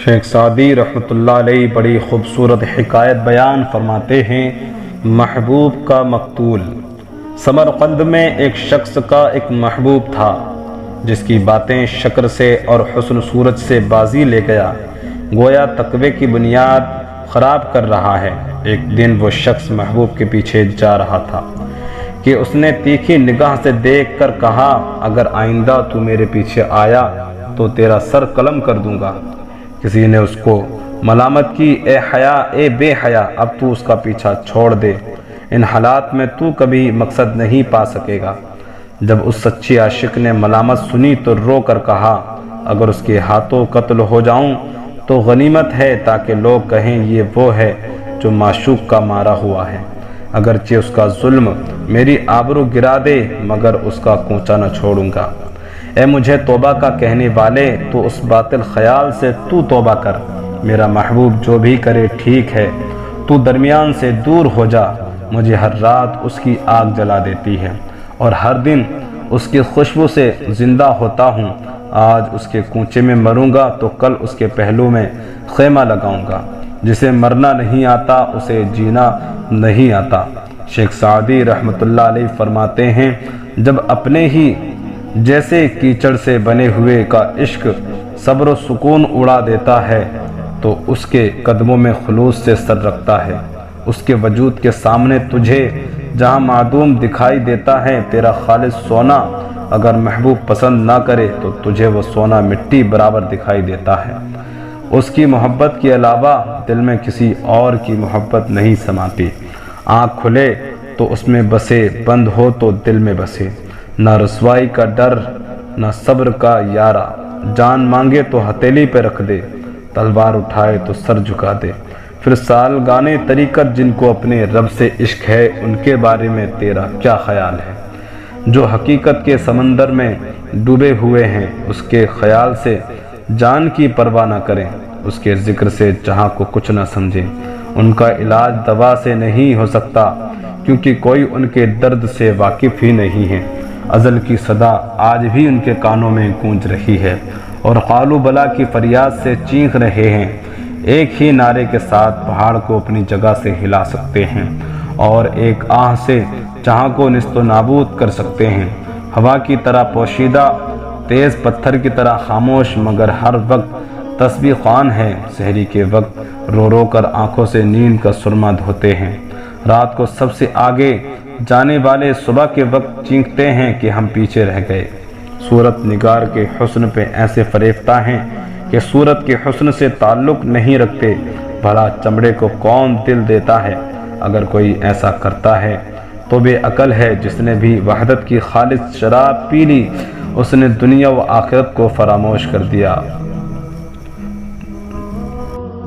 شیخ Saadi رحمۃ اللہ علیہ بڑی خوبصورت حکایت بیان فرماتے ہیں۔ محبوب کا مقتول۔ سمرقند میں ایک شخص کا ایک محبوب تھا جس کی باتیں شکر سے اور حسن صورت سے بازی لے گیا، گویا تقوی کی بنیاد خراب کر رہا ہے۔ ایک دن وہ شخص محبوب کے پیچھے جا رہا تھا کہ اس نے تیکھی نگاہ سے دیکھ کر کہا، اگر آئندہ تو میرے پیچھے آیا تو تیرا سر قلم کر دوں گا۔ کسی نے اس کو ملامت کی، اے حیا، اے بے حیا، اب تو اس کا پیچھا چھوڑ دے، ان حالات میں تو کبھی مقصد نہیں پا سکے گا۔ جب اس سچی عاشق نے ملامت سنی تو رو کر کہا، اگر اس کے ہاتھوں قتل ہو جاؤں تو غنیمت ہے، تاکہ لوگ کہیں یہ وہ ہے جو معشوق کا مارا ہوا ہے۔ اگرچہ اس کا ظلم میری آبرو گرا دے، مگر اس کا کوچا نہ چھوڑوں گا۔ اے مجھے توبہ کا کہنے والے، تو اس باطل خیال سے تو توبہ کر، میرا محبوب جو بھی کرے ٹھیک ہے، تو درمیان سے دور ہو جا۔ مجھے ہر رات اس کی آگ جلا دیتی ہے اور ہر دن اس کی خوشبو سے زندہ ہوتا ہوں۔ آج اس کے کوچے میں مروں گا تو کل اس کے پہلو میں خیمہ لگاؤں گا۔ جسے مرنا نہیں آتا اسے جینا نہیں آتا۔ شیخ سعدی رحمۃ اللہ علیہ فرماتے ہیں، جب اپنے ہی جیسے کیچڑ سے بنے ہوئے کا عشق صبر و سکون اڑا دیتا ہے تو اس کے قدموں میں خلوص سے سر رکھتا ہے۔ اس کے وجود کے سامنے تجھے جہاں معدوم دکھائی دیتا ہے، تیرا خالص سونا اگر محبوب پسند نہ کرے تو تجھے وہ سونا مٹی برابر دکھائی دیتا ہے۔ اس کی محبت کے علاوہ دل میں کسی اور کی محبت نہیں سماتی۔ آنکھ کھلے تو اس میں بسے، بند ہو تو دل میں بسے۔ نہ رسوائی کا ڈر نہ صبر کا یارا، جان مانگے تو ہتھیلی پہ رکھ دے، تلوار اٹھائے تو سر جھکا دے۔ پھر سالگانے طریقت جن کو اپنے رب سے عشق ہے، ان کے بارے میں تیرا کیا خیال ہے؟ جو حقیقت کے سمندر میں ڈوبے ہوئے ہیں، اس کے خیال سے جان کی پرواہ نہ کریں، اس کے ذکر سے جہاں کو کچھ نہ سمجھیں۔ ان کا علاج دوا سے نہیں ہو سکتا، کیونکہ کوئی ان کے درد سے واقف ہی نہیں ہے۔ ازل کی صدا آج بھی ان کے کانوں میں گونج رہی ہے اور قالو بلا کی فریاد سے چیخ رہے ہیں۔ ایک ہی نعرے کے ساتھ پہاڑ کو اپنی جگہ سے ہلا سکتے ہیں اور ایک آہ سے جہاں کو نیست و نابود کر سکتے ہیں۔ ہوا کی طرح پوشیدہ، تیز پتھر کی طرح خاموش، مگر ہر وقت تسبیح خوان ہے۔ سحری کے وقت رو رو کر آنکھوں سے نیند کا سرما دھوتے ہیں۔ رات کو سب سے آگے جانے والے صبح کے وقت چیختے ہیں کہ ہم پیچھے رہ گئے۔ صورت نگار کے حسن پہ ایسے فریفتہ ہیں کہ صورت کے حسن سے تعلق نہیں رکھتے۔ بھلا چمڑے کو کون دل دیتا ہے؟ اگر کوئی ایسا کرتا ہے تو بے عقل ہے۔ جس نے بھی وحدت کی خالص شراب پی لی، اس نے دنیا و آخرت کو فراموش کر دیا۔